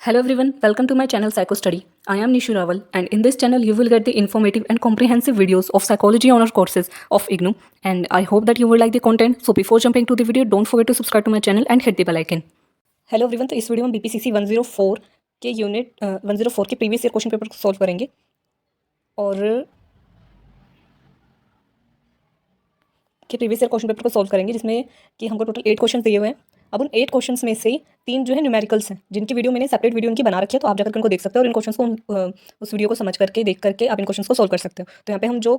Hello everyone, welcome to my channel Psycho Study. I am Nishu Rawal and in this channel you will get the informative and comprehensive videos of psychology honor courses of IGNOU and I hope that you will like the content. So before jumping to the video, don't forget to subscribe to my channel and hit the bell icon. Hello everyone, तो इस video में BPCC 104 के unit 104 के previous year question paper को solve करेंगे और जिसमें कि हमको टोटल 8 क्वेश्चन दिए हुए हैं। अब उन 8 क्वेश्चंस में से 3 जो है न्यूमेरिकल्स हैं, जिनकी वीडियो मैंने सेपरेट वीडियो उनकी बना रखी है, तो आप जाकर उनको देख सकते हो और इन क्वेश्चंस को उस वीडियो को समझ करके देख करके आप इन क्वेश्चंस को सॉल्व कर सकते हो। तो यहाँ पे हम जो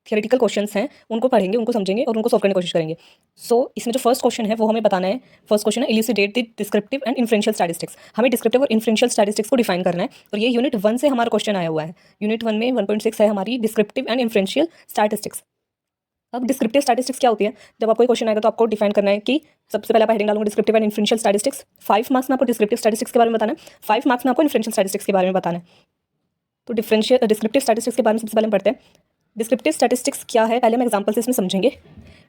थियोरेटिकल क्वेश्चंस हैं उनको पढ़ेंगे, उनको समझेंगे और उनको सॉल्व करने की कोशिश करेंगे। सो इसमें जो फर्स्ट क्वेश्चन है वो हमें बताना है। फर्स्ट क्वेश्चन है इल्यूसिडेट the descriptive and inferential statistics. हमें डिस्क्रिप्टिव और इन्फ्रेंशियल स्टैटिस्टिक्स को डिफाइन करना है और ये यूनिट 1 से हमारा क्वेश्चन आया हुआ है। यूनिट 1 में 1.6 है हमारी डिस्क्रिप्टिव एंड इन्फ्रेंशियल स्टैटिस्टिक्स। अब डिस्क्रिप्टिव स्टैटिस्टिक्स क्या होती है? जब आपको क्वेश्चन आएगा तो आपको डिफाइन करना है कि सबसे पहले आप हेडिंग डालूंगा descriptive and inferential statistics. 5 marks में आपको डिस्क्रिप्टिव स्टैटिस्टिक्स के बारे में बताना है, 5 मार्क्स में आपको इन्फ्रेंशियल स्टैटिस्टिक्स के बारे में बताना है। तो डिस्क्रिप्टिव स्टैटिस्टिक्स के बारे में सबसे पहले हम पढ़ते हैं। डिस्क्रिप्टिव स्टैटिस्टिक्स क्या है, पहले हम एग्जांपल से इसमें समझेंगे।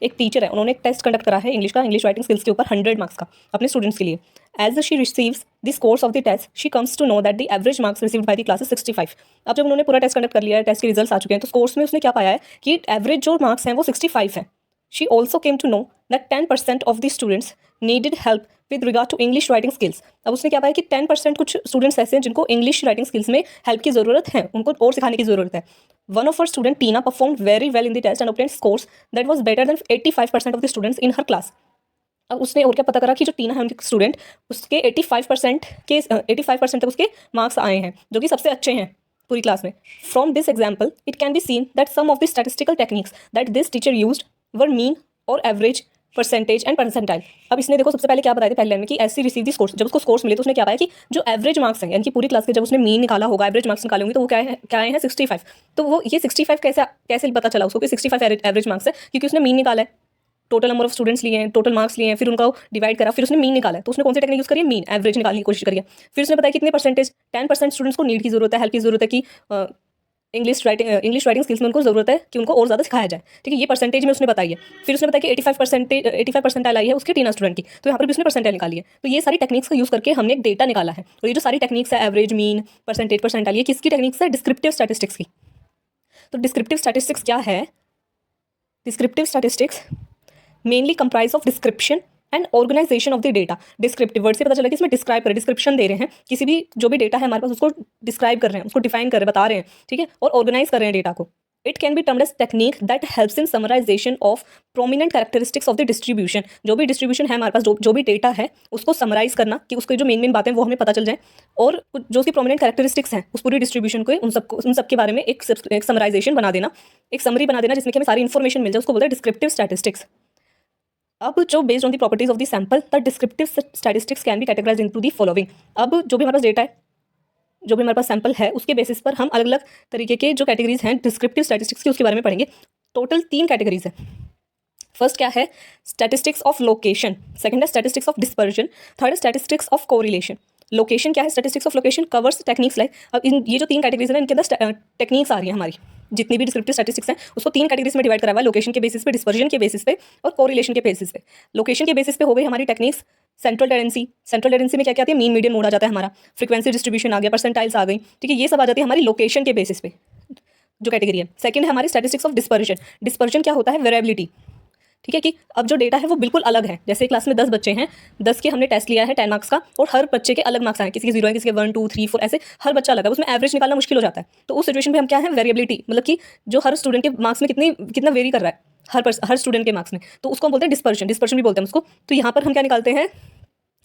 एक टीचर है, उन्होंने एक टेस्ट कंडक्ट करा है इंग्लिश राइटिंग स्किल्स के ऊपर 100 मार्क्स का अपने स्टूडेंट्स के लिए। As she receives the scores of the test she comes to know that the average marks received by the class is 65। अब जब उन्होंने पूरा टेस्ट कंडक्ट कर लिया है, टेस्ट के रिजल्ट्स आ चुके हैं, तो स्कोर्स में उसने क्या पाया है कि एवरेज जो मार्क्स हैं वो 65 है। She also came to know that 10% of the students needed help with regard to English writing skills. अब उसने क्या पाया कि 10% कुछ स्टूडेंट्स ऐसे हैं जिनको इंग्लिश राइटिंग स्किल्स में हेल्प की ज़रूरत है, उनको और सिखाने की ज़रूरत है। One of her student Tina performed very well in the test and obtained scores that was better than 85% of the students in her class. अब उसने और क्या पता करा कि जो टीना है उनके स्टूडेंट, उसके 85% तक उसके मार्क्स आए हैं, जो कि सबसे अच्छे हैं पूरी क्लास में। From this example it can be seen that some of the statistical techniques that this teacher used were mean और एवरेज, परसेंटेज एंड परसेंटाइल। अब इसने देखो सबसे पहले क्या बताया था पहले में कि ऐसी रिसीव दी स्कोर्स, जब उसको स्कोर्स मिले तो उसने क्या पाया कि जो एवरेज मार्क्स हैं, यानी कि पूरी क्लास के जब उसने मीन निकाला होगा, एवरेज मार्क्स निकाले होंगे, तो वो क्या आए हैं 65। तो वो ये 65 कैसे पता चला उसको कि 65 एवरेज मार्क्स है? क्योंकि उसने मीन निकाला है, टोटल नंबर ऑफ स्टूडेंट्स लिए हैं, टोटल मार्क्स लिए हैं, फिर उनका डिवाइड करा, फिर उसने मीन निकाला है। तो उसने कौन सी टेक्निक यूज़ करी है? मीन, एवरेज निकालने की कोशिश करी है। फिर उसने बताया कितने परसेंटेज, 10% स्टूडेंट्स को नीड की जरूरत है, हेल्प की जरूरत है कि इंग्लिश राइटिंग स्किल्स में उनको जरूरत है कि उनको और ज़्यादा सिखाया जाए। ठीक है, ये परसेंटेज में उसने बताई है। फिर उसने बताया कि 85 परसेंटाइल आई है उसके टीना स्टूडेंट की, तो यहाँ पर भी उसने परसेंटाइल निकाली है। तो ये सारी टेक्निक्स का यूज़ करके हमने एक डेटा निकाला है। और ये जो सारी टेक्निक्स है, एवरेज, मीन, परसेंटेज, परसेंटाइल, ये किसकी टेक्निक्स है? डिस्क्रिप्टिव स्टैटिस्टिक्स की। तो डिस्क्रिप्टिव स्टैटिस्टिक्स क्या है? Descriptive statistics mainly comprise of description and organisation of the data. Descriptive word से पता चला कि इसमें डिस्क्राइब कर, डिस्क्रिप्शन दे रहे हैं, किसी भी जो भी डेटा है हमारे पास उसको डिस्क्राइब कर रहे हैं, उसको डिफाइन कर रहे हैं, बता रहे हैं, ठीक है, और ऑर्गेनाइज कर रहे हैं डेटा को। It can be termed as technique that helps in summarisation of prominent characteristics of the distribution. जो भी डिस्ट्रीब्यूशन है हमारे पास, जो भी डेटा है उसको समराइज करना, कि उसके जो मेन बातें वो हमें पता चल जाए, और जो उसकी प्रोमिनेंट कैरेक्टरिस्टिक्स हैं उस पूरी डिस्ट्रीब्यूशन को, उन सब के बारे में एक समराइजेशन बना देना, एक समरी बना देना, जिसमें कि हमें सारी इन्फॉर्मेशन मिल जाए, उसको बोलते हैं डिस्क्रिप्टिव स्टैटिस्टिक्स। अब जो based on the properties of the sample the descriptive statistics can be categorised into the following. अब जो भी हमारे पास डेटा है, जो भी हमारे पास सैंपल है, उसके बेसिस पर हम अलग अलग तरीके के जो कैटेगरीज हैं डिस्क्रिप्टिव स्टैटिस्टिक्स की, उसके बारे में पढ़ेंगे। टोटल 3 कैटेगरीज है। फर्स्ट क्या है? Statistics of location. सेकंड है स्टैटिस्टिक्स ऑफ डिस्पर्जन। थर्ड है स्टैटिस्टिक्स ऑफ कोरिलेशन। लोकेशन क्या है? Statistics of location covers techniques like, अब ये जो 3 कैटेगरीज है इनके अंदर टेक्निक्स आ रही है हमारी, जितनी भी डिस्क्रिप्टिव स्टैटिस्टिक्स हैं उसको 3 कैटेगरीज में डिवाइड करा हुआ है, लोकेशन के बेसिस पे, डिस्पर्जन के बेसिस पे और कोरिलेशन के बेसिस पे। लोकेशन के बेसिस पे हो गई हमारी techniques central tendency. Central tendency में क्या क्या आती है? मीन, मीडियन, मोड आ जाता है हमारा, फ्रीक्वेंसी डिस्ट्रीब्यूशन आ गया, परसेंटाइल्स आ गई, ठीक है, ये सब आ जाती है हमारी लोकेशन के बेसिस पे जो कैटेगरी है। सेकंड है हमारी स्टैटिस्टिक्स ऑफ डिस्पर्जन। डिस्पर्जन क्या होता है? वेरिएबिलिटी, ठीक है, कि अब जो डेटा है वो बिल्कुल अलग है। जैसे क्लास में 10 बच्चे हैं, 10 के हमने टेस्ट लिया है 10 मार्क्स का, और हर बच्चे के अलग मार्क्स आए, किसी के 0 है, किसी के 1 2 3 4, ऐसे हर बच्चा अलग है, उसमें एवरेज निकालना मुश्किल हो जाता है। तो उस सिचुएशन पे हम क्या है? वेरिएबिलिटी, मतलब कि जो हर स्टूडेंट के मार्क्स में कितना वेरी कर रहा है हर स्टूडेंट के मार्क्स में, तो उसको हम बोलते हैं डिस्पर्जन। डिस्पर्जन भी बोलते हैं उसको। तो यहाँ पर हम क्या निकालते हैं?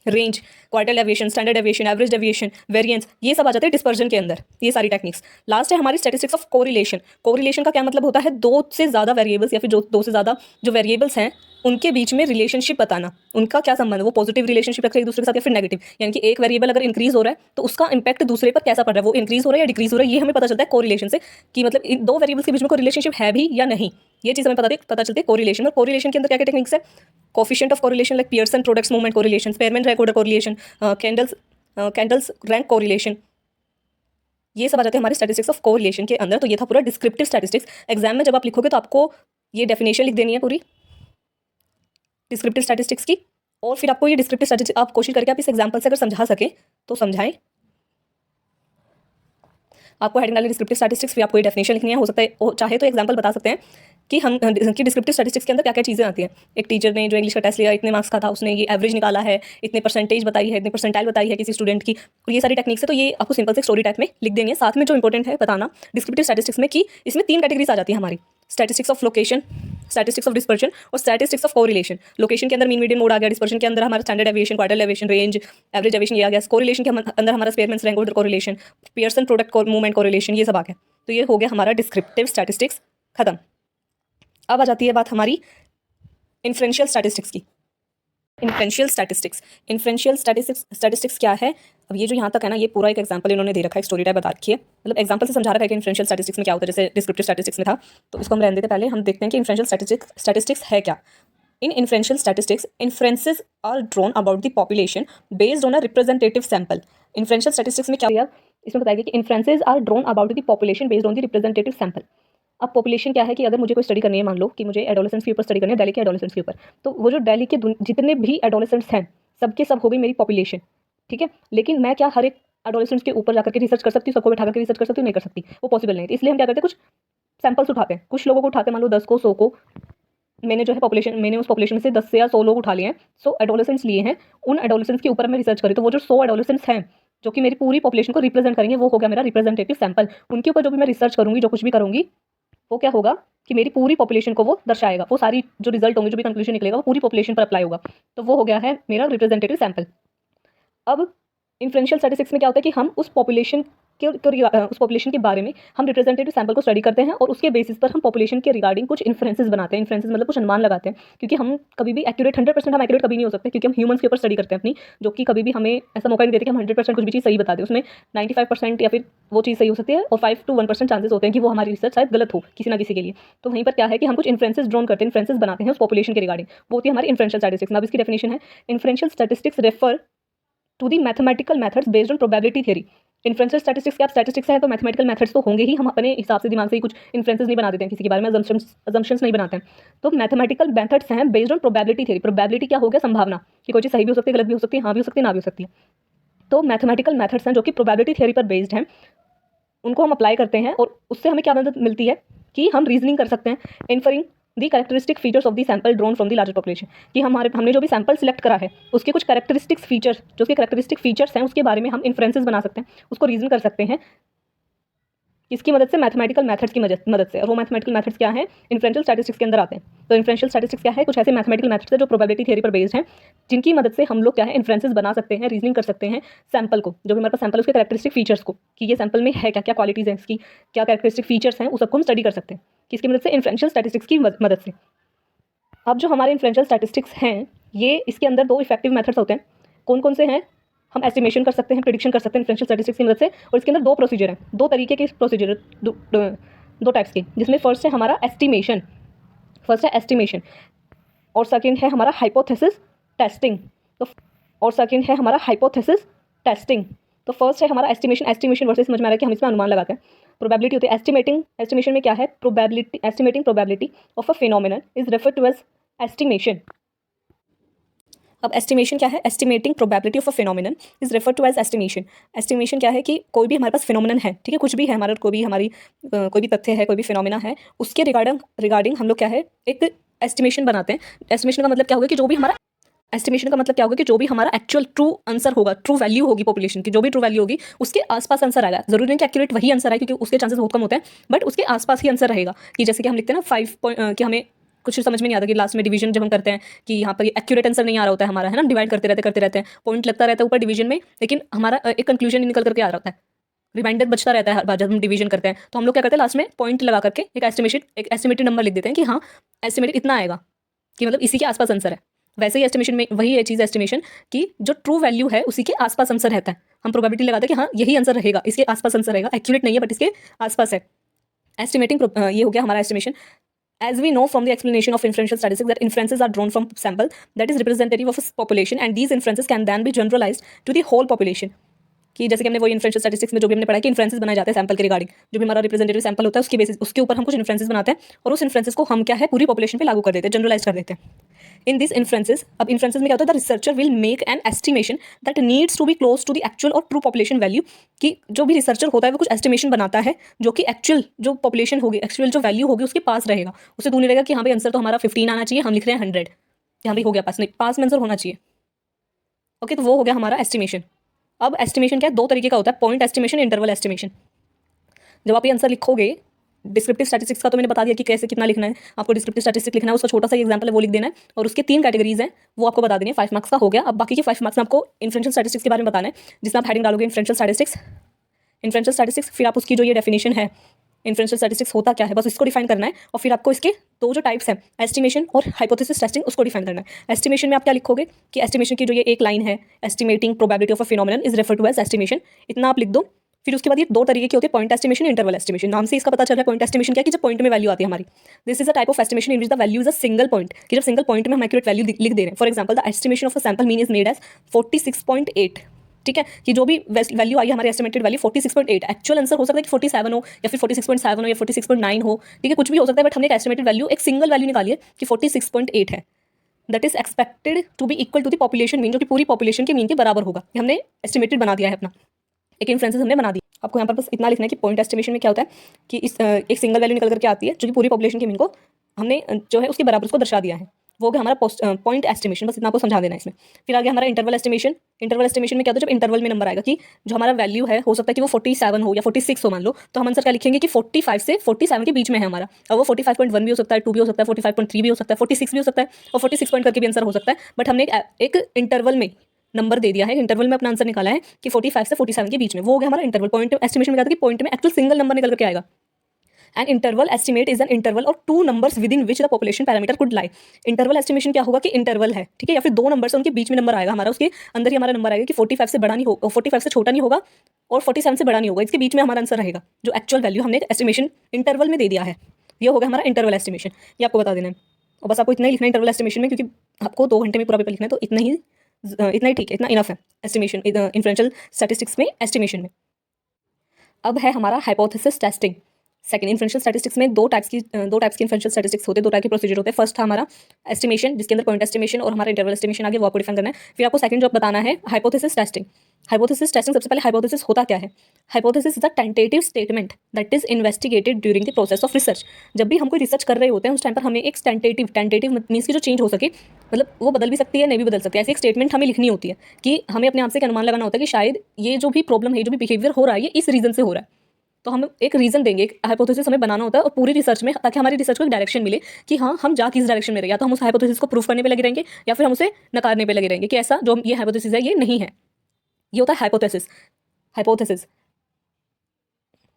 Range, quarter deviation, standard deviation, average deviation, variance, ये सब आ जाते हैं डिस्पर्जन के अंदर, ये सारी टेक्निक्स। लास्ट है हमारी स्टैटिस्टिक्स ऑफ कोरिलेशन। कोरिलेशन का क्या मतलब होता है? 2 से ज़्यादा वेरिएबल्स या फिर 2 से ज़्यादा जो वेरिएबल्स हैं उनके बीच में रिलेशनशिप बताना, उनका क्या संबंध है, वो पॉजिटिव रिलेशनशिप रख रहे हैं एक दूसरे के साथ या फिर नेगेटिव, यानी कि एक वेरिएबल अगर इंक्रीज हो रहा है तो उसका इंपैक्ट दूसरे पर कैसा पड़ रहा है, वो इंक्रीज हो रहा है या डिक्रीज हो रहा है, ये हमें पता चलता है कोरिलेशन से, कि मतलब इन 2 वेरिएबल्स के बीच में कोई रिलेशनशिप है भी या नहीं, ये चीज़ हमें पता चलती है कोरिलेशन। और कोरिलेशन के अंदर क्या क्या टेक्निक्स है? Coefficient of correlation like Pearson products movement correlation, Spearman rank order correlation, Kendall's rank correlation, ये सब आ जाते हैं हमारे स्टैटिस्टिक्स ऑफ कोरिलेशन के अंदर। तो ये था पूरा डिस्क्रिप्टिव स्टैटिस्टिक्स। एग्जाम में जब आप लिखोगे तो आपको ये डेफिनेशन लिख देनी है पूरी डिस्क्रिप्टिव स्टैटिस्टिक्स की, और फिर आपको ये डिस्क्रिप्टिव स्टैटिस्टिक्स आप कोशिश करके आप इस एग्जाम्पल से अगर समझा सके तो समझाएं, आपको हेडिंग डाली डिस्क्रिप्टिव स्टैटिस्टिक्स, फिर आपको ये डेफिनेशन लिखनी है। हो सकता है चाहे तो एग्जांपल बता सकते हैं कि हम कि डिस्क्रिप्टिव स्टैटिस्टिक्स के अंदर क्या क्या चीज़ें आती हैं। एक टीचर ने जो इंग्लिश का टेस्ट लिया, इतने मार्क्स का था, उसने ये एवरेज निकाला है, इतने परसेंटेज बताई है, इतने परसेंटाइल बताई है किसी स्टूडेंट की, और ये सारी टेक्निक्स है। तो ये आपको सिंपल से स्टोरी टाइप में लिख देंगे। साथ में जो इंपॉर्टेंट है बताना डिस्क्रिप्टिव स्टैटिस्टिक्स में कि इसमें 3 कैटेगरीज आ जाती है हमारी, statistics of location, statistics of dispersion और स्टैटिस्टिक्स ऑफ कोरिलेशन। लोकेशन के अंदर मीन मीडियन मोड आ गया, डिस्पर्शन के अंदर हमारा standard aviation, quarter aviation, range, average aviation ये आ गया, कोरिलेशन के अंदर हमारा Spearman rank order correlation, Pearson product movement correlation, ये सब आ गया। तो ये हो गया हमारा डिस्क्रिप्टिव स्टैटिस्टिक्स खत्म। अब आ जाती है बात हमारी इन्फ्रेंशियल स्टैटिस्टिक्स की। इन्फ्रेंशियल स्टैटिस्टिक्स क्या है? अब ये जो यहाँ तक है ना, ये पूरा एक एग्जांपल इन्होंने दे रखा है, एक स्टोरी टाइप बता रखी है, मतलब एग्जांपल से समझा रखा है कि इन्फ्रेंशियल स्टैटिस्टिक्स में क्या होता है, जैसे डिस्क्रिप्टिव स्टैटिस्टिक्स में था। तो इसको हम रहने देते, पहले हम देखते हैं कि इन्फ्रेंशियल स्टैटिस्टिक्स है क्या। In inferential statistics, inferences are drawn about the population based on a representative sample. Inferential statistics में क्या है? इसमें बताया गया कि inferences are drawn about the population based on the representative sample. अब पॉपुलेशन क्या है कि अगर मुझे कोई स्टडी करनी है, मान लो कि मुझे एडोलेसेंट्स के ऊपर स्टडी करनी है, दिल्ली के एडोलेसेंट्स के ऊपर, तो वो जो दिल्ली के जितने भी एडोलेसेंट्स हैं सबके सब हो गई मेरी पॉपुलेशन, ठीक है। लेकिन मैं क्या हर एक एडोलेसेंट्स के ऊपर जाकर के रिसर्च कर सकती हूँ, सबको बैठा करके रिसर्च कर सकती हूँ? नहीं कर सकती, वो पॉसिबल नहीं है। इसलिए हम क्या करते हैं, कुछ सैंपल्स उठाते हैं, कुछ लोगों को उठाते हैं, मान लो 10 को 100 को, मैंने जो है पॉपुलेशन, मैंने उस पॉपुलेशन में से 10 से या 100 लोग उठा लिए हैं, 100 एडोलेसेंट्स लिए हैं, उन एडोलेसेंट्स के ऊपर मैं रिसर्च करी, तो वो जो 100 एडोलेसेंट्स हैं जो कि मेरी पूरी पॉपुलेशन को रिप्रेजेंट करेंगे, वो हो गया मेरा रिप्रेजेंटेटिव सैंपल। उनके ऊपर जो भी मैं रिसर्च करूंगी, जो कुछ भी करूंगी, वो क्या होगा कि मेरी पूरी पॉपुलेशन को वो दर्शाएगा, वो सारी जो रिजल्ट होंगे, जो भी कंक्लूजन निकलेगा, वो पूरी पॉपुलेशन पर अप्लाई होगा। तो वो हो गया है मेरा रिप्रेजेंटेटिव सैंपल। अब इन्फ्रेंशियल स्टैटिस्टिक्स में क्या होता है कि हम उस पॉपुलेशन के बारे में हम रिप्रेजेंटेटिव सैंपल को स्टडी करते हैं, और उसके बेसिस पर हम पॉपुलेशन के रिगार्डिंग कुछ इन्फ्रेंसेस बनाते हैं। इन्फ्रेंसेस मतलब कुछ अनुमान लगाते हैं, क्योंकि हम कभी भी एक्यूरेट 100% हम एक्यूरेट कभी नहीं हो सकते, क्योंकि हम ह्यूमंस के ऊपर स्टडी करते हैं अपनी, जो कि कभी भी हमें ऐसा मौका नहीं देते कि हम 100% कुछ भी चीज़ सही बता दें। उसमें 95% या फिर वो चीज़ सही हो सकती है, और 5 to 1% चांसेस होते हैं कि वो हमारी रिसर्च शायद गलत हो किसी ना किसी के लिए। तो वहीं पर क्या है कि हम कुछ इन्फ्रेंसेस ड्रॉन करते हैं, इन्फ्रेंसेस बनाते हैं उस पॉपुलेशन के रिगार्डिंग, वो होती है हमारी इन्फ्रेंशियल स्टैटिस्टिक्स। अब इसकी डेफिनेशन है, inferential statistics refer to the mathematical methods based on probability theory. Inferential statistics क्या, स्टैटिस्टिक्स है तो मैथमेटिकल मेथड्स तो होंगे ही, हम अपने हिसाब से दिमाग से ही कुछ इन्फ्रेंसेस नहीं बना देते हैं, किसी के बारे में अजम्पशंस नहीं बनाते हैं। तो मैथमेटिकल मेथड्स हैं based on probability theory. Probability क्या हो गया, संभावना कि कोई चीज़ सही भी हो सकती है, गलत भी हो सकती है, हाँ भी हो सकती है, ना भी हो सकती है। तो मैथमेटिकल मेथड्स हैं जो कि प्रोबेबिलिटी थ्योरी पर बेस्ड हैं, उनको हम अप्लाई करते हैं, और उससे हमें क्या मदद मिलती है कि हम रीजनिंग कर सकते हैं, inferring the characteristic features of the sample drawn from the larger population, कि हमने जो भी सैंपल सिलेक्ट करा है उसके कुछ कैरेक्टरिस्टिक्स फीचर्स, जो उसके कैरेक्टरिस्टिक फीचर्स हैं, उसके बारे में हम इन्फ्रेंसेस बना सकते हैं, उसको रीजन कर सकते हैं, इसकी मदद से, मैथमेटिकल मेथड्स की मदद से। और वो मैथमेटिकल मेथड्स क्या है, इन्फ्रेंशियल स्टैटिस्टिक्स के अंदर आते हैं। तो इन्फ्रेंशियल स्टैटिस्टिक्स क्या है, कुछ ऐसे मैथमेटिकल मेथड्स है जो प्रोबेबिलिटी थ्योरी पर बेस्ड हैं, जिनकी मदद से हम लोग क्या है, इन्फ्रेंसेस बना सकते हैं, रीजनिंग कर सकते हैं सैंपल को, जो भी हमारे पास सैंपल, उसके कैरेक्टरिस्टिक फीचर्स को, कि ये सैंपल में है क्या, क्या क्वालिटीज़ हैं इसकी, क्या कैरेक्टरिस्टिक फीचर्स हैं, उस सबको हम स्टडी कर सकते हैं, किसकी मदद से, इन्फ्रेंशियल स्टैटिस्टिक्स की मदद से। अब जो हमारे इन्फ्रेंशियल स्टैटिस्टिक्स हैं, ये इसके अंदर 2 इफेक्टिव मेथड्स होते हैं। कौन कौन से हैं, हम एस्टिमेशन कर सकते हैं, प्रेडिक्शन कर सकते हैं इन्फ्रेंशियल स्टैटिस्टिक्स की मदद से, और इसके अंदर 2 प्रोसीजर हैं, 2 तरीके के प्रोसीजर, 2 टाइप्स के, जिसमें फर्स्ट है हमारा एस्टिमेशन, और सेकंड है हमारा हाइपोथेसिस टेस्टिंग। तो और सेकंड है हमारा हाइपोथेसिस टेस्टिंग। तो फर्स्ट है हमारा एस्टिमेशन वर्सेस, समझ में आ रहा है कि हम इसमें अनुमान लगाते हैं। प्रोबेबिलिटी होती है एस्टिमेशन में क्या है, estimating probability of a phenomenon is referred to as estimation. अब एस्टिमेशन क्या है, estimating probability of a phenomenon is referred to as estimation. Estimation क्या है कि कोई भी हमारे पास फिनोमिनन है, ठीक है, कुछ भी है हमारा, कोई भी तथ्य है, कोई भी फिनोमिना है, उसके रिगार्डिंग हम लोग क्या है, एक एस्टिमेशन बनाते हैं। एस्टिमेशन का मतलब क्या होगा कि जो भी हमारा एक्चुअल ट्रू आंसर होगा, ट्रू वैल्यू होगी पॉपुलेशन की, जो भी ट्रू वैल्यू होगी उसके आसपास आंसर आएगा। जरूरी नहीं कि एक्यूरेट वही आंसर आए, क्योंकि उसके चांसेस बहुत कम होते हैं, बट उसके आसपास ही आंसर रहेगा। कि जैसे कि हम लिखते हैं ना 5 पॉइंट, कि हमें कुछ समझ में नहीं आता कि लास्ट में डिवीजन जब हम करते हैं कि यहाँ पर एक्यूरेट आंसर नहीं आ रहा होता है हमारा, है ना, डिवाइड करते रहते हैं, पॉइंट लगता रहता है ऊपर डिवीजन में, लेकिन हमारा एक कंक्लूजन निकल करके आ रहा होता है, रिमाइंडर बचता रहता है हर बार जब हम डिवीजन करते हैं। तो हम लोग क्या करते हैं, लास्ट में पॉइंट लगा करके एक एस्टिमेटेड नंबर लिख देते हैं कि हाँ एस्टिमेटेड इतना आएगा, कि मतलब इसी के आसपास आंसर है। वैसे ही एस्टिमेशन में वही है चीज़, एस्टिमेशन की जो ट्रू वैल्यू है उसी के आसपास आंसर रहता है। हम प्रोबेबिलिटी लगाते हैं कि हाँ यही आंसर रहेगा, इसके आसपास आंसर रहेगा, एक्यूरेट नहीं है बट इसके आसपास है। एस्टिमेटिंग, ये हो गया हमारा estimation. As we know from the explanation of inferential statistics that inferences are drawn from sample that is representative of a population and these inferences can then be generalized to the whole population. कि जैसे कि हमने वही inferential statistics में जो भी हमने पढ़ा कि इन्फ्रेंसेस बनाए जाते हैं सैंपल के रिगार्डिंग, जो भी हमारा रिप्रेजेंटेटिव सैंपल होता है उसके बेसिस उसके ऊपर हम कुछ इन्फ्रेंसेस बनाते हैं और उस इन्फ्रेंसेस को हम क्या है पूरी पॉपुलेशन पे लागू कर देते हैं, जनरलाइज कर देते हैं। इन दिस इन्फ्रेंसेस, अब इन्फ्रेंसेस में क्या होता है, the researcher will make an estimation that needs to be close to the actual और ट्रू पॉपुलेशन वैल्यू, कि जो भी रिसर्चर होता है वो कुछ एस्टिमेशन बनाता है जो कि एक्चुअल जो पॉपुलेशन होगी, एक्चुअल जो वैल्यू होगी उसके पास रहेगा, उससे दूर नहीं रहेगा कि हाँ भाई आंसर तो हमारा 15 आना चाहिए, हम लिख रहे हैं 100, यहाँ भी हो गया पास, नहीं पास में आंसर होना चाहिए। ओके, तो वो हो गया हमारा एस्टिमेशन। अब एस्टिमेशन क्या है, दो तरीके का होता है, पॉइंट एस्टिमेशन, इंटरवल एस्टिमेशन। जब आप ये आंसर लिखोगे, डिस्क्रिप्टिव स्टैटिस्टिक्स का तो मैंने बता दिया कि कैसे कितना लिखना है, आपको डिस्क्रिप्टिव स्टैटिस्टिक्स लिखना है, उसका छोटा सा एग्जांपल है वो लिख देना है, और उसके 3 कैटेगरीज हैं वो आपको बता देनी है, 5 मार्क्स का हो गया। अब बाकी के 5 मार्क्स में आपको इन्फ्रेंशियल स्टैटिस्टिक्स के बारे में बताना है, जिसमें आप हेडिंग डालोगे इन्फ्रेंशियल स्टैटिस्टिक्स, फिर आप उसकी जो ये डेफिनेशन है इन्फ्रेंशियल स्टैटिस्टिक्स होता क्या है, बस इसको डिफाइन करना है, और फिर आपको इसके 2 जो टाइप्स हैं, एस्टिमेशन और हाइपोथेसिस टेस्टिंग, उसको डिफाइन करना है। एस्टिमेशन में आप क्या लिखोगे कि एस्टिमेशन की जो ये एक लाइन है, estimating probability of a phenomenon is refer to as estimation, इतना आप लिख दो। फिर उसके बाद ये 2 तरीके के होते हैं, पॉइंट एस्टिमेशन, इंटरवल एस्टिमेशन। नाम से इसका पता चल रहा है पॉइंट एस्टिमेशन क्या है कि जब पॉइंट में वैल्यू आती है हमारी, this is a type of estimation in which the value is a single point, कि जब सिंगल पॉइंट में हम एक्यूरेट वैल्यू लिख दे रहे हैं। For example, the estimation of a sample mean is made as 46.8, ठीक है, कि जो भी वैल्यू आई है हमारी एस्टिमेटेड वैल्यू 46.8, एक्चुअल आंसर हो सकता है कि 47 हो या फिर 46.7 हो या 46.9 हो, ठीक है, कुछ भी हो सकता है, बट हमने एक एस्टिमेटेड वैल्यू, एक सिंगल वैल्यू निकाली है कि 46.8 है, that is expected to be equal to the population mean, जो कि पूरी पॉपुलेशन के मीन के बराबर होगा। ये हमने एस्टिमेटेड बना दिया है अपना, एक इन्फ्रेंसेस हमने बना दी। आपको यहाँ पर बस इतना लिखना है कि पॉइंट एस्टिमेशन में क्या होता है कि इस एक सिंगल वैल्यू निकल करके आती है जो कि पूरी पॉपुलेशन के मीन को हमने जो है उसके बराबर उसको दर्शा दिया है, वो हो गया हमारा पॉइंट एस्टिमेशन। बस इतना आपको समझा देना है इसमें। फिर आगे हमारा इंटरवल एस्टिमेशन। इंटरवल एस्टिमेशन में क्या होता है, जब इंटरवल में नंबर आएगा कि जो हमारा वैल्यू है, हो सकता है कि वो 47 हो या 46 हो मान लो, तो हम आंसर क्या लिखेंगे कि 45 से 47 के बीच में है हमारा। अब वो 45.1 भी हो सकता है, 2 भी हो सकता है, 45.3 भी हो सकता है, 46 भी हो सकता है, और 46 पॉइंट करके भी आंसर हो सकता है, बट हमने एक इंटरवल में नंबर दे दिया है, इंटरवल में अपना आंसर निकाला है कि 45 से 47 के बीच में, वो हो गया हमारा इंटरवल। पॉइंट एस्टिमेशन में क्या था कि पॉइंट में एक्चुअल सिंगल नंबर निकल करके आएगा। An interval estimate is an interval और 2 numbers with in which the population parameter could lie. Interval estimation क्या होगा कि इंटरवल है, ठीक है, या फिर 2 नंबर्स उनके बीच में नंबर आएगा हमारा, उसके अंदर ही हमारा नंबर आएगा कि 45 से बड़ा नहीं होगा, 45 से छोटा नहीं होगा और 47 से बड़ा नहीं होगा, इसके बीच में हमारा आंसर रहेगा, जो एक्चुअल वैल्यू हमने एस्टिमेशन इंटरवल में दे दिया है। ये होगा हमारा इंटरवल एस्टिमेशन, ये आपको बता देना है। और बस आपको इतना ही लिखना है इंटरवल एस्टिमेशन में, क्योंकि आपको 2 घंटे में पूरा पेपर लिखना है, तो इतना ही ठीक है, इतना इनफ है एस्टिमेशन इन्फ्रेंशियल स्टैटिस्टिक्स में, एस्टिमेशन में। अब है हमारा hypothesis testing. Second, inferential statistics में दो टाइप्स की इन्फ्रेंशियल स्टैटिस्टिक्स होते हैं, 2 टाइप के प्रोसीजर होते हैं। फर्स्ट था हमारा एस्टिमेशन, जिसके अंदर पॉइंट एस्टिमेशन और हमारा इंटरवल एस्टिमेशन आगे वो आपको डिफाइन करना है। फिर आपको सेकंड जॉब बताना है हाइपोथेसिस टेस्टिंग। हाइपोथेसिस टेस्टिंग, सबसे पहले हाइपोथेसिस होता क्या है। Hypothesis is a tentative statement that is investigated during the process of research. जब भी हम कोई रिसर्च कर रहे होते हैं उस टाइम पर हमें एक टेंटेटिव मीन्स की जो चेंज हो सके, मतलब वो बदल भी सकती है, नहीं भी बदल सकती है, ऐसी एक स्टेटमेंट हमें लिखनी होती है कि हमें अपने आप से एक अनुमान लगाना होता है कि शायद ये जो भी प्रॉब्लम है, जो भी बिहेवियर हो रहा है, ये इस रीजन से हो रहा है। तो हम एक रीजन देंगे, एक हाइपोथेसिस हमें बनाना होता है और पूरी रिसर्च में, ताकि हमारी रिसर्च को एक डायरेक्शन मिले कि हाँ हम जा किस डायरेक्शन में रहे, या तो हम उस हाइपोथेसिस को प्रूफ करने पे लगे रहेंगे या फिर हम उसे नकारने पे लगे रहेंगे कि ऐसा जो ये हाइपोथेसिस है ये नहीं है। ये होता है हाइपोथेसिस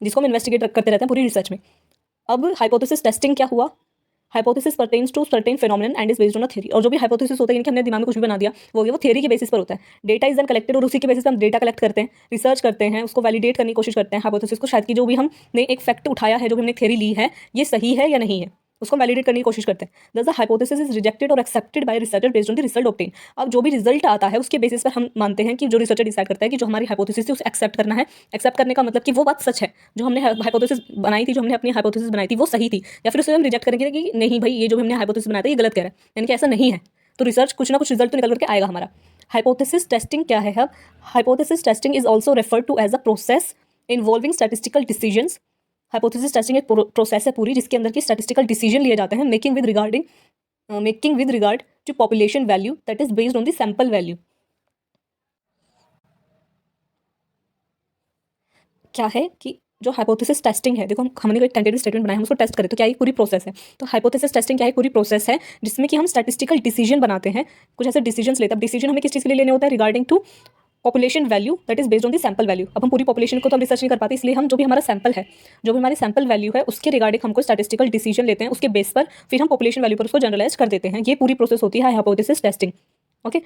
जिसको हम इन्वेस्टिगेट करते रहते हैं पूरी रिसर्च में। अब हाइपोथेसिस टेस्टिंग क्या हुआ, hypothesis pertains to certain phenomenon and is based on a theory. और जो भी हाइपोथेसिस होता है, यानी कि हमने दिमाग में कुछ भी बना दिया, वो थ्योरी के बेसिस पर होता है। डेटा इज देन कलेक्टेड, और उसी के बेसिस पर हम डेटा कलेक्ट करते हैं, रिसर्च करते हैं, उसको वैलिडेट करने की कोशिश करते हैं हाइपोथेसिस को, शायद कि जो भी हमने एक फैक्ट उठाया है, जो भी हमने थ्योरी ली है, ये सही है या नहीं है, उसको वैलिडेट करने की कोशिश करते हैं। दस द हाइपोथेसिस इज रिजेक्टेड और accepted by researcher based on the result obtain. अब जो भी रिजल्ट आता है उसके बेसिस पर हम मानते हैं कि जो रिसर्चर डिसाइड करता है कि जो हमारी हाइपोथेसिस थी उसे एक्सेप्ट करना है। एक्सेप्ट करने का मतलब कि वो बात सच है, जो हमने हाइपोथेसिस बनाई थी, जो हमने अपनी हाइपोथेसिस बनाई थी वो सही थी, या फिर उसे हम रिजेक्ट करेंगे कि नहीं भाई ये जो हमने हाइपोथेसिस बनाया था ये गलत कह रहा है, यानी कि ऐसा नहीं है। तो रिसर्च कुछ ना कुछ रिजल्ट तो निकल करके आएगा हमारा। हाइपोथेसिस टेस्टिंग क्या है। अब hypothesis testing is also referred to as a process involving statistical decisions. Hypothesis testing एक प्रोसेस है पूरी, जिसके अंदर की स्टैटिस्टिकल डिसीजन लिए जाते हैं, making with regard to population value that is based on the sample value. क्या है कि जो हाइपोथेसिस टेस्टिंग है, देखो हमने कोई टेंटेटिव स्टेटमेंट बनाया, हम उसको टेस्ट करें तो क्या ये पूरी प्रोसेस है। तो हाइपोथेसिस टेस्टिंग क्या है, पूरी प्रोसेस है जिसमें कि हम स्टैटिस्टिकल डिसीजन बनाते हैं, कुछ ऐसे डिसीजन लेते हैं। अब डिसीजन हमें किस चीज़ के लिए लेने होता है, regarding to population value that is based on the sample value. अब हम पूरी पॉपुलेशन को तो हम रिसर्च नहीं कर पाते, इसलिए हम जो भी हमारा सैंपल है, जो भी हमारी सैंपल वैल्यू है, उसके रिगार्डिंग हमको स्टैटिस्टिकल डिसीजन लेते हैं, उसके बेस पर फिर हम पॉपुलेशन वैल्यू पर उसको जनरलाइज कर देते हैं। ये पूरी प्रोसेस होती है हाइपोथेसिस टेस्टिंग। ओके,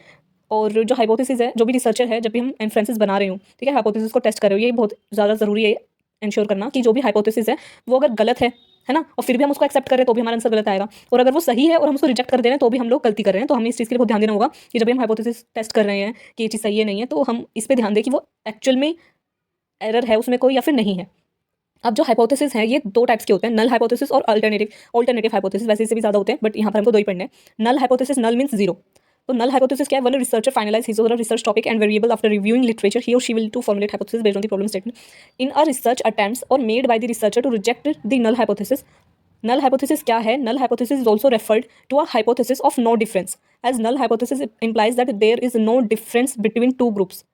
और जो हाइपोथेसिस है, जो भी रिसर्चर है, जब भी हम इन्फ्रेंसेस बना रहे हो, ठीक है, हाइपोथेसिस को टेस्ट कर रहे हो, ये बहुत ज़्यादा ज़रूरी है इंश्योर करना कि जो भी हाइपोथेसिस है वो अगर गलत है है ना, और फिर भी हम उसको एक्सेप्ट कर रहे हैं तो भी हमारा आंसर गलत आएगा। और अगर वो सही है और हम उसको रिजेक्ट कर दे रहे हैं तो भी हम लोग गलती कर रहे हैं। तो हमें इस चीज़ के लिए बहुत ध्यान देना होगा कि जब भी हम हाइपोथेसिस टेस्ट कर रहे हैं कि ये चीज़ सही है नहीं है, तो हम इस पे ध्यान दें कि वो एक्चुअल में एरर है उसमें कोई या फिर नहीं है। अब जो हाइपोथेसिस है ये दो टाइप्स के होते हैं, नल हाइपोथेसिस और अल्टरनेटिव हाइपोथेसिस। वैसे इससे भी ज़्यादा होते हैं बट यहाँ पर हमको दो ही पढ़ने हैं। नल हाइपोथेसिस, नल मीन्स जीरो। तो नल हाइपोथेसिस क्या है? When a researcher finalize his or her research topic and variable after reviewing literature, he or she will to formulate hypothesis based on the problem statement. In a research attempts or made by the researcher to reject the null hypothesis. Null hypothesis क्या है? Null hypothesis is also referred to a hypothesis of no difference, as null hypothesis implies that there is no difference between two groups.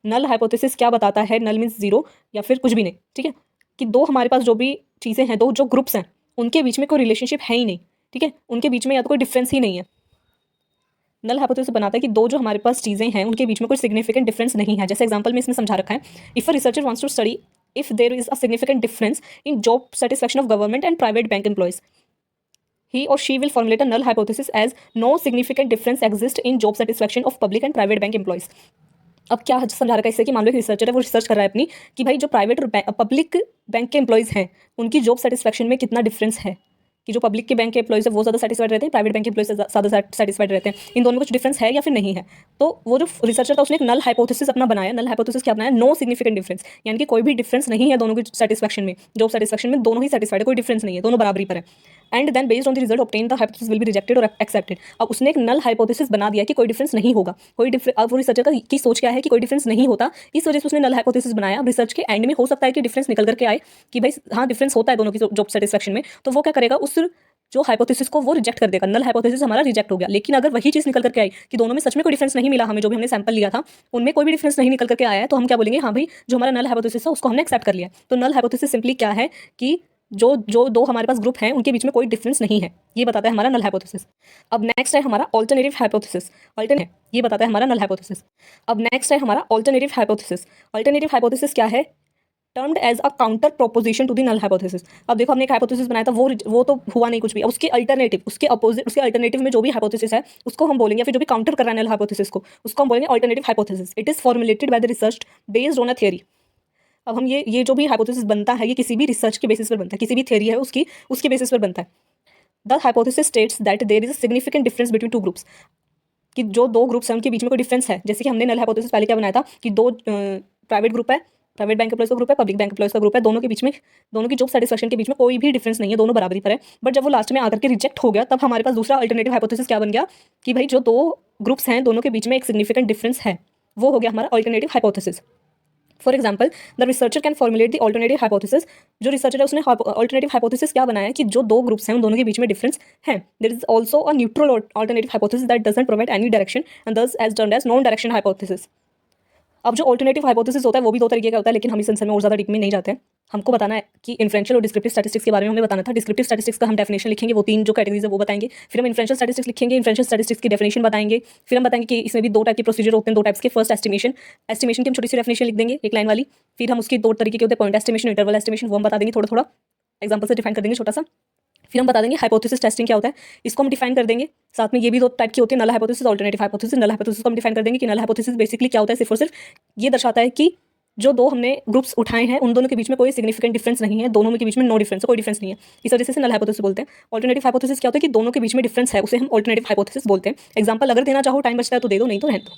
Null hypothesis क्या बताता है? Null means zero या फिर कुछ भी नहीं, ठीक है, कि दो हमारे पास जो भी चीज़ें हैं, दो जो ग्रुप्स हैं, उनके बीच में कोई रिलेशनशिप है ही नहीं, ठीक है, उनके बीच में या तो कोई डिफरेंस ही नहीं है। नल हाइपोथेसिस बनाता है कि दो जो हमारे पास चीज़ें हैं उनके बीच में कोई सिग्निफिकेंट डिफरेंस नहीं है। जैसे एग्जांपल में इसमें समझा रखा है, if a researcher wants to study if there is a significant difference in job satisfaction of government and private bank employees, he or she will formulate a null hypothesis as no significant difference exists in job satisfaction of public and private bank employees. अब क्या समझा रखा है इससे कि मान लो एक researcher है, वो रिसर्च कर रहा है अपनी कि भाई जो प्राइवेट और पब्लिक बैंक के एम्प्लॉयज़ हैं उनकी जॉब सेटिस्फैक्शन में कितना डिफरेंस है, कि जो पब्लिक के बैंक के एम्प्लॉयज़ है वो ज़्यादा सेटिस्फाइड रहते हैं, प्राइवेट बैंक के एम्प्लॉयज़ ज़्यादा सेटिस्फाइड रहते हैं, इन दोनों में कुछ डिफरेंस है या फिर नहीं है। तो वो जो रिसर्चर था उसने एक नल हाइपोथेसिस अपना बनाया। नल हाइपोथेसिस क्या बनाया? नो सिग्निफिकेंट डिफरेंस, यानी कि कोई भी डिफरेंस नहीं है दोनों की सेटिस्फैक्शन में, जॉब सेटिस्फैक्शन में दोनों ही सेटिस्फाइड है, कोई डिफरेंस नहीं है, दोनों बराबरी पर है। And then based on the result obtain the hypothesis will be rejected और एक्सेप्टेड। अब उसने एक नल हाइपोथेसिस बना दिया कि कोई डिफरेंस नहीं होगा, कोई डिफरेंस। अब वो रिसर्चर की सोच क्या है कि कोई डिफरेंस नहीं होता, इस वजह से उसने नल हाइपोथेसिस बनाया। अब रिसर्च के एंड में हो सकता है कि डिफरेंस निकल करके आए कि भाई हाँ डिफरेंस होता है दोनों की जॉब सेटिस्फैक्शन में, तो वो क्या करेगा, उस जो हाइपोथेसिस को वो रिजेक्ट कर देगा। नल हाइपोथेसिस हमारा रिजेक्ट हो गया। लेकिन अगर वही चीज़ निकल करके आई कि दोनों में सच में कोई डिफरेंस नहीं मिला, हमें जो भी हमने सैंपल लिया था उनमें कोई भी डिफरेंस नहीं निकल करके आया है, तो हम क्या बोलेंगे, हाँ भाई जो हमारा नल हाइपोथेसिस है उसको हमने एक्सेप्ट कर लिया। तो नल हाइपोथेसिस सिंपली क्या है कि जो जो दो हमारे पास ग्रुप हैं उनके बीच में कोई डिफरेंस नहीं है, ये बताता है हमारा नल हाइपोथेसिस। अब नेक्स्ट है हमारा ऑल्टरनेटिव हाइपोथेसिस। ऑल्टरनेट ये बताता है हमारा नल हाइपोथेसिस। अब नेक्स्ट है हमारा ऑल्टरनेटिव हाइपोथेसिस। ऑल्टरनेटिव हाइपोथेसिस क्या है? Termed as a counter proposition to the null hypothesis. अब देखो हमने एक हाइपोथेसिस बनाया था, वो तो हुआ नहीं कुछ भी। अब उसके अल्टरनेटिव, उसके अपोजिट, उसके अल्टरनेटिव में जो भी हाइपोथेसिस है उसको हम बोलेंगे, या फिर जो भी काउंटर कर रहा है नल हाइपोथेसिस को, उसको हम बोलेंगे alternative hypothesis. It is formulated by the research based on a theory. अब हम ये जो भी हाइपोथेसिस बनता है ये किसी भी रिसर्च के बेसिस पर बनता है, किसी भी थियरी है उसके बेसिस पर बनता है। The hypothesis states that there is a significant difference between two groups, कि जो दो ग्रुप्स हैं उनके बीच में कोई डिफरेंस है। जैसे कि हमने नल हाइपोथेसिस पहले क्या बनाया था कि दो प्राइवेट ग्रुप है, प्राइवेट बैंक एम्प्लॉयज़ का ग्रुप है, पब्लिक बैंक एम्प्लॉयज़ का ग्रुप है, दोनों के बीच में, दोनों की जॉब सेटिस्फैक्शन के बीच में कोई भी डिफरेंस नहीं है, दोनों बराबरी पर है। बट जब वो लास्ट में आकर के रिजेक्ट हो गया तब हमारे पास दूसरा अल्टरनेटिव हाइपोथेसिस क्या बन गया कि भाई जो दो ग्रुप्स हैं दोनों के बीच में एक सिग्निफिकेंट डिफरेंस है, वो हो गया हमारा alternative hypothesis. For example the researcher can formulate the alternative hypothesis. जो रिसर्चर है उसने ऑल्टरनेटिव हाइपोथेसिस क्या बनाया कि जो दो ग्रुप्स हैं उन दोनों के बीच में डिफरेंस है। There is also a neutral alternative hypothesis that doesn't provide any direction and thus as termed as non direction hypothesis. अब जो ऑल्टरनेटिव हाइपोथेसिस होता है वो भी दो तरीके का होता है, लेकिन हम इस सेंसर में और ज़्यादा डीप में नहीं जाते हैं। हमको बताना है कि इन्फ्रेंशियल और डिस्क्रिप्टिव स्टैटिस्टिक्स के बारे में हमें बताना था। डिस्क्रिप्टिव स्टैटिस्टिक्स का हम डेफिनेशन लिखेंगे, वो तीन जो कैटेगरीज है वो बताएंगे। फिर हम इन्फ्रेंशियल स्टैटिस्टिक्स लिखेंगे, इन्फ्रेंशियल स्टैटिस्टिक्स की डेफिनेशन बताएंगे। फिर हम बताएंगे कि इसमें भी दो टाइप के प्रोसीजर होते हैं, दो टाइप्स के। फर्स्ट एस्टिमेशन, एस्टिमेशन की हम छोटी सी डेफिनेशन लिख देंगे एक लाइन वाली। फिर हम उसके दो तरीके के होते हैं, पॉइंट एस्टिमेशन, इंटरवल एस्टिमेशन, वो हम बता देंगे, थोड़ा थोड़ा एग्जाम्पल से डिफाइन कर देंगे छोटा सा। फिर हम बता देंगे हाइपोथेसिस टेस्टिंग क्या होता है, इसको हम डिफाइन कर देंगे। साथ में ये भी दो टाइप की होती है, null hypothesis, alternative hypothesis. Null hypothesis को हम डिफाइन कर देंगे कि नल हाइपोथेसिस बेसिकली क्या होता है, सिर्फ और सिर्फ ये दर्शाता है कि जो दो हमने ग्रुप्स उठाए हैं उन दोनों के बीच में कोई सिग्निफिकेंट डिफरेंस नहीं है, दोनों के बीच में नो डिफरेंस है, कोई डिफरेंस नहीं है, इस वजह से नल हाइपोथेसिस बोलते हैं। ऑल्टरनेटिव हाइपोथेसिस क्या होता है कि दोनों के बीच में डिफरेंस है, उसे हम ऑल्टरनेटिव हाइपोथेसिस बोलते हैं। एग्जाम्पल अगर देना चाहो, टाइम बचता है तो दे दो, नहीं तो रहने दो।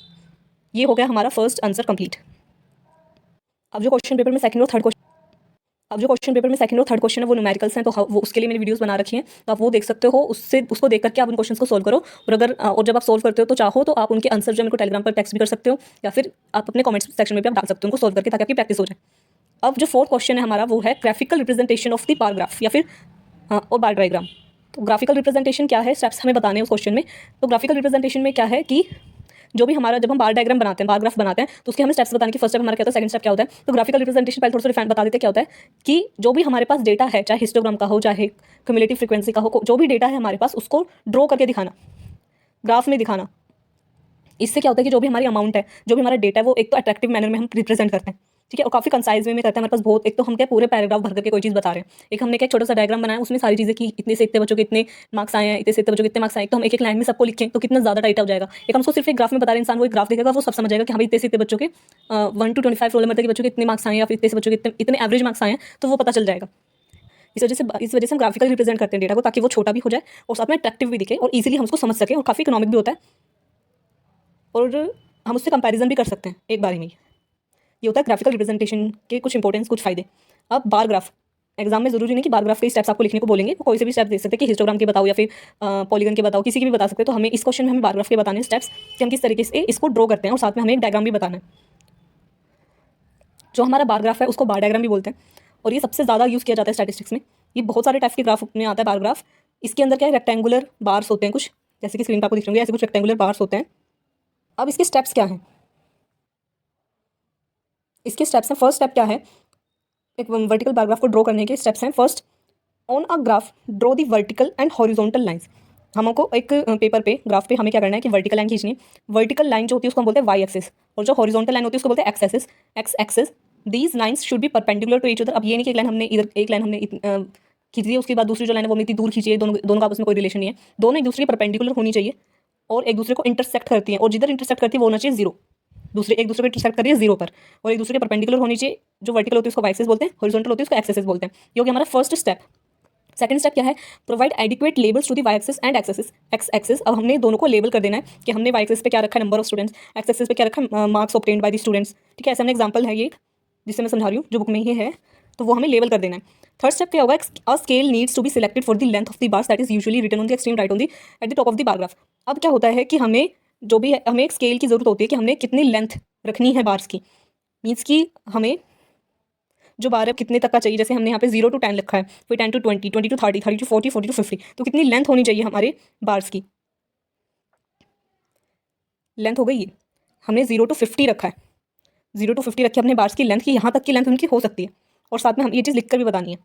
ये हो गया हमारा फर्स्ट आंसर कंप्लीट। अब जो क्वेश्चन पेपर में सेकंड और थर्ड क्वेश्चन है वो न्यूमेरिकल्स हैं, तो वो उसके लिए मैंने वीडियोस बना रखी हैं, तो आप वो देख सकते हो। उसको देख करके आप उन क्वेश्चंस को सोल्व करो। और जब आप सोल्व करते हो तो चाहो तो आप उनके आंसर जो मेरे को टेलीग्राम पर टेक्स्ट भी कर सकते हो, या फिर आप अपने कमेंट्स सेक्शन में भी आप डाल सकते हो उनको सोल्व करके, ताकि आपकी प्रैक्टिस हो जाए। अब जो फोर्थ क्वेश्चन है हमारा वो है graphical representation of the bar graph, या फिर और बार डायग्राम। तो ग्राफिकल रिप्रेजेंटेशन क्या है, स्टेप्स हमें बताने हैं उस क्वेश्चन में। तो ग्राफिकल रिप्रेजेंटेशन में क्या है कि जो भी हमारा, जब हम बार डायग्राम बनाते हैं, बार ग्राफ बनाते हैं, तो उसके हमें स्टेप्स बताने की, फर्स्ट स्टेप हमारा क्या होता है, सेकंड स्टेप क्या होता है। तो ग्राफिकल रिप्रेजेंटेशन पहले थोड़ा सा डिफाइन बता देते हैं क्या होता है कि जो भी हमारे पास डेटा है, चाहे हिस्टोग्राम का हो, चाहे क्यूमुलेटिव फ्रीक्वेंसी का हो, जो भी डेटा है हमारे पास उसको ड्रॉ करके दिखाना, ग्राफ में दिखाना। इससे क्या होता है कि जो भी हमारी अमाउंट है, जो भी हमारा डेटा है, वो एक तो अट्रैक्टिव मैनर में हम रिप्रेजेंट करते हैं, ठीक है, और काफ़ी कंसाइज वे में करते हैं। हमारे पास बहुत, एक तो हम क्या पूरे पैराग्राफ भर करके कोई चीज़ बता रहे हैं, एक हमने क्या छोटा सा डायग्राम बनाया, उसमें सारी चीज़ें की, इतने से इतने बच्चों के इतने मार्क्स आए हैं, इतने से इतने बच्चों के इतने मार्क्स आए, तो हम एक एक लाइन में सबको लिखें तो कितना ज़्यादा टाइट हो जाएगा। एक हमको सिर्फ एक ग्राफ में बता रहे इंसान, वो एक ग्राफ देखेगा, वो सब समझ जाएगा कि हाँ इतने से इतने बच्चों के 1 to 25 रोल नंबर तक के बच्चों के इतने मार्क्स आए, या फिर इतने से बच्चों के इतने एवरेज मार्क्स आए हैं, तो वो पता चल जाएगा। इस वजह से हम ग्राफिकली रिप्रेजेंट करते हैं डेटा को, ताकि वो छोटा भी हो जाए और साथ में अट्रैक्टिव भी दिखे और ईजिली हम उसको समझ सकें, और काफ़ी इकोनॉमिक भी होता है, और हम उससे कंपैरिजन भी कर सकते हैं एक बार में। ये होता है ग्राफिकल रिप्रेजेंटेशन के कुछ इंपॉर्टेंस, कुछ फायदे। अब बार ग्राफ, एग्जाम में जरूरी नहीं कि बार ग्राफ के स्टेप्स आपको लिखने को बोलेंगे, कोई से भी स्टेप दे सकते हैं कि हिस्टोग्राम के बताओ या फिर पॉलीगन के बताओ, किसी के भी बता सकते हैं। तो हमें इस क्वेश्चन में हमें बार ग्राफ के बताने हैं स्टेप्स कि हम किस तरीके से इसको ड्रॉ करते हैं, और साथ में हमें एक डायग्राम भी बताना है। जो हमारा बार ग्राफ है उसको बार डायग्राम भी बोलते हैं, और ये सबसे ज़्यादा यूज़ किया जाता है स्टैटिस्टिक्स में। ये बहुत सारे टाइप के ग्राफ में आता है बार ग्राफ। इसके अंदर क्या है, रेक्टेंगुलर बार्स होते हैं कुछ, जैसे कि स्क्रीन पर आपको दिख रहे होंगे, ऐसे कुछ रेक्टेंगुलर बार्स होते हैं। अब इसके स्टेप्स क्या हैं, इसके स्टेप्स हैं, फर्स्ट स्टेप क्या है, एक वर्टिकल बार ग्राफ को ड्रॉ करने के स्टेप्स हैं। First, on a graph draw the vertical and horizontal lines. हमको एक पेपर पे, ग्राफ पे हमें क्या करना है कि वर्टिकल लाइन खींचनी है। वर्टिकल लाइन जो होती है उसको हम बोलते हैं वाई एक्सिस, और जो हॉरिजॉन्टल लाइन होती है उसको बोलते हैं x axis. These lines should be perpendicular to each other. अब ये नहीं कि एक लाइन हमने इधर, एक लाइन हमने खींच दी है, उसके बाद दूसरी जो लाइन है वो हमने इतनी दूर खींची है, दोनों का आपस में कोई रिलेशन नहीं है, दोनों एक दूसरे परपेंडिकुलर होनी चाहिए और एक दूसरे को इंटरसेक्ट करती हैं, और जिधर इंटरसेक्ट करती है वो होना चाहिए जीरो, दूसरे एक दूसरे को इंटरसेक्ट कर रही है जीरो पर, और एक दूसरे के परपेंडिकुलर होनी चाहिए। जो वर्टिकल होती है उसको वाई एक्सिस बोलते हैं, हॉरिजॉन्टल होती है उसको एक्स एक्सिस बोलते हैं। ये हो गया हमारा फर्स्ट स्टेप। सेकंड स्टेप क्या है, provide adequate labels to the y axis and x axis. अब हमने दोनों को लेबल कर देना है कि हमने वाई एक्सिस पे क्या रखा है, number of students, x axis पे क्या रखा है, marks obtained by the students. ठीक है, ऐसा एग्जांपल है ये जिससे मैं समझा रही हूँ, जो बुक में ही है, तो वो हमें लेबल कर देना है। थर्ड स्टेप क्या होगा, a scale needs to be selected for the length of the bars that is usually written on the extreme right on the at the top of the bar graph. अब क्या होता है कि हमें जो भी है, हमें एक स्केल की जरूरत होती है कि हमने कितनी लेंथ रखनी है बार्स की, मीन्स कि हमें जो बार है कितने तक का चाहिए। जैसे हमने यहाँ पे 0 to 10 लिखा है, फिर 10 to 20, 20 to 30, 30 to 40, 40 to 50, तो कितनी लेंथ होनी चाहिए हमारे बार्स की। लेंथ हो गई ये, हमने 0 to 50 रखा है, 0 to 50 रखी है अपने बार्स की लेंथ की, यहाँ तक की लेंथ उनकी हो सकती है, और साथ में हम ये चीज़ लिख कर भी बतानी है।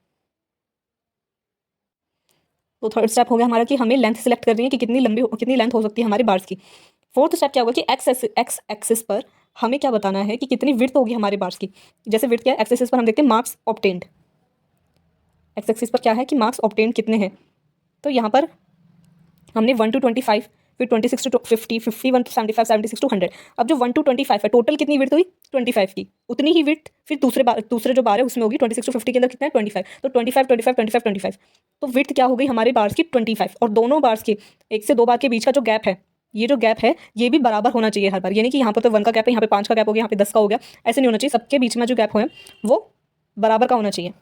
तो थर्ड स्टेप हो गया हमारा कि हमें लेंथ सेलेक्ट करनी है कि कितनी लेंथ हो सकती है हमारे बार्स की। फोर्थ स्टेप क्या होगा कि एक्स एक्सिस पर हमें क्या बताना है कि कितनी विड्थ होगी हमारे बार्स की। जैसे विड्थ क्या है, एक्स एक्सिस पर हम देखते हैं मार्क्स ऑब्टेन्ड, एक्स एक्सिस पर क्या है कि मार्क्स ऑब्टेन्ड कितने हैं। तो यहाँ पर हमने 1 to 25, फिर 26 to 50, 51 to 75, 76 to 100। अब जो 1 to 25 है, टोटल कितनी विड्थ हुई 25 की, उतनी ही विड्थ फिर दूसरे जो बार है उसमें होगी। 26 to 50 के अंदर कितना है 25, तो 25, 25, 25, 25, तो विड्थ क्या हो गई हमारे बार्स की 25। और दोनों बार्स के एक से दो बार के बीच का जो गैप है, ये जो गैप है ये भी बराबर होना चाहिए हर बार। ये नहीं कि यहाँ पर तो 1 का गैप है, यहाँ पे 5 का गैप हो गया, यहाँ पे 10 का हो गया, ऐसे नहीं होना चाहिए। सबके बीच में जो गैप है वो बराबर का होना चाहिए,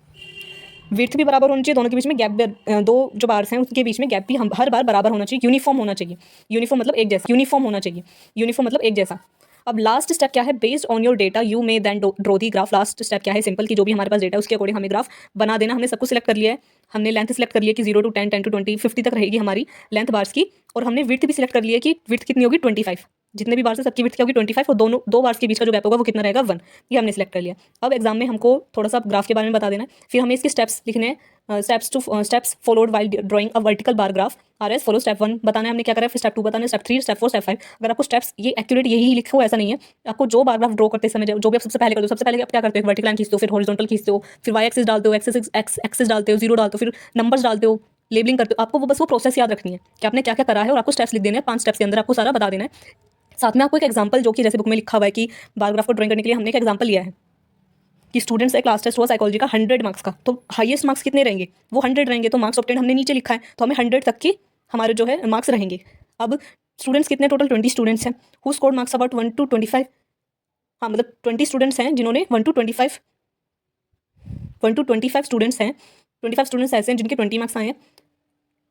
विड्थ भी बराबर होनी चाहिए, दोनों के बीच में गैप, दो जो बार्स हैं उसके बीच में गैप भी हम हर बार बराबर होना चाहिए, यूनिफॉर्म होना चाहिए। यूनिफॉर्म मतलब एक जैसा, यूनिफॉर्म होना चाहिए, यूनिफॉर्म मतलब एक जैसा। अब लास्ट स्टेप क्या है, based on your data you may then draw the graph. Last step क्या है, सिंपल, कि जो भी हमारे पास डेटा है उसके अकॉर्डिंग हमें ग्राफ बना देना। हमने सब कुछ सिलेक्ट कर लिया है, हमने लेंथ सिलेक्ट कर लिया कि 0 to 10, 10 to 20, 50 तक रहेगी हमारी लेंथ बार्स की, और हमने विड्थ भी सिलेक्ट कर लिया कि विड्थ कितनी होगी 25, जितने भी बार्स है सबकी विड्थ क्या होगी 25, और दो बार्स के बीच का जो गैप होगा वो कितना रहेगा 1, ये हमने सिलेक्ट कर लिया। अब एग्जाम में हमको थोड़ा सा ग्राफ के बारे में बता देना है, फिर हमें इसके स्टेप्स लिखने हैं। Steps followed while drawing a vertical bar graph R S follow. Step 1 बताना है हमने क्या करा है, फिर स्टेप 2 बताना है, स्टेप 3, स्टेप 4, स्टेप 5। अगर आपको स्टेप्स ये एक्यूरेट यही लिखो ऐसा नहीं है, आपको जो बार ग्राफ ड्रॉ करते समय जो भी आप सबसे पहले कर दो, सबसे पहले आप क्या करते हो, वर्टिकल लाइन खींचते हो, फिर हॉरिजॉन्टल खींचते हो, फिर वाई एक्सिस डालते हो, एक्सिस डालते हो, 0 डालते हो, फिर नंबर्स डालते हो, लेबलिंग करते हो। आपको वो बस वो प्रोसेस याद रखनी है कि आपने क्या क्या करा है, और आपको स्टेप्स लिख देने हैं, 5 स्टेप्स के अंदर आपको सारा बता देना है। साथ में आपको एक एग्जांपल, जो कि जैसे बुक में लिखा हुआ है कि बार ग्राफ को ड्राइंग करने के लिए हमने एक एग्जांपल लिया है कि स्टूडेंट्स का क्लास टेस्ट हुआ साइकोलॉजी का 100 मार्क्स का, तो हाईएस्ट मार्क्स कितने रहेंगे, वो 100 रहेंगे। तो मार्क्स ऑब्टेन हमने नीचे लिखा है, तो हमें 100 तक के हमारे जो है मार्क्स रहेंगे। अब स्टूडेंट्स कितने, टोटल 20 स्टूडेंट्स हैं, who scored marks about 1 to 25। हाँ, मतलब 20 स्टूडेंट्स हैं जिन्होंने 1 to 25 स्टूडेंट्स हैं, 25 स्टूडेंट्स ऐसे हैं जिनके 20 मार्क्स आए हैं,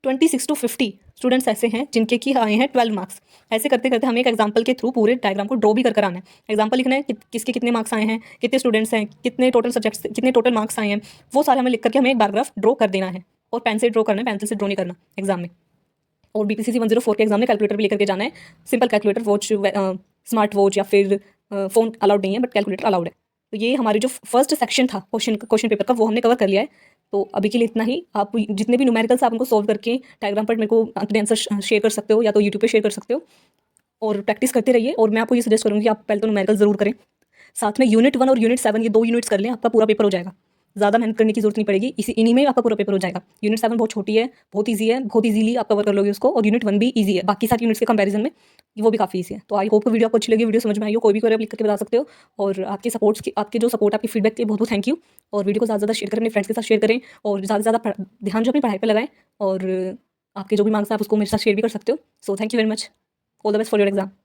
26 to 50 स्टूडेंट्स ऐसे हैं जिनके की आए हैं 12 मार्क्स। ऐसे करते करते हमें एक एग्जांपल के थ्रू पूरे डायग्राम को ड्रॉ भी कर आना है। एग्जांपल लिखना है कि किसके कितने मार्क्स आए हैं, कितने स्टूडेंट्स हैं, कितने टोटल सब्जेक्ट्स, कितने टोटल मार्क्स आए हैं, वो सारे हमें लिख करके हमें एक बारग्राफ ड्रॉ कर देना है। और पेन से ड्रॉ करना है, पेंसिल से ड्रॉ नहीं करना एग्जाम में। और BPCC 104 के एग्जाम में कैलकुलेटर भी लेकर के जाना है। Simple calculator, watch, smart watch या फिर फ़ोन अलाउड नहीं है, बट कैलकुलेटर अलाउड है। तो ये हमारी जो फर्स्ट सेक्शन था क्वेश्चन पेपर का, वो हमने कवर कर लिया है। तो अभी के लिए इतना ही। आप जितने भी न्यूमेरिकल्स आप उनको सोल्व करके डायग्राम पर मेरे को अपने आंसर शेयर कर सकते हो, या तो यूट्यूब पे शेयर कर सकते हो, और प्रैक्टिस करते रहिए। और मैं आपको ये सजेस्ट करूँगी कि आप पहले तो न्यूमेरिकल ज़रूर करें, साथ में यूनिट 1 और यूनिट 7 ये 2 यूनिट्स कर लें, आपका पूरा पेपर हो जाएगा। ज़्यादा मेहनत करने की जरूरत नहीं पड़ेगी, इन्हीं में आपका पूरा पेपर हो जाएगा। यूनिट 7 बहुत छोटी है, बहुत ईजी है, बहुत ईजिली आप कवर कर लोगे उसको, और यूनिट 1 भी ईजी है बाकी सारे यूनिट्स के कंपैरिजन में, वो भी काफ़ी ईजी है। तो आई होप वीडियो आपको अच्छी लगी, वीडियो समझ में आई हो, कोई भी क्वेरी आप लिख करके बता सकते हो। और आपके जो सपोर्ट, आपकी फीडबैक के लिए बहुत बहुत थैंक यू। और वीडियो को ज़्यादा से ज़्यादा शेयर करें, अपने फ्रेंड्स के साथ शेयर करें, और ज़्यादा से ज़्यादा ध्यान जो अपनी पढ़ाई पर लगाएं, और आपके जो भी मार्क्स हैं आप उसको मेरे साथ शेयर भी कर सकते हो। So thank you very much, all the best for your exam.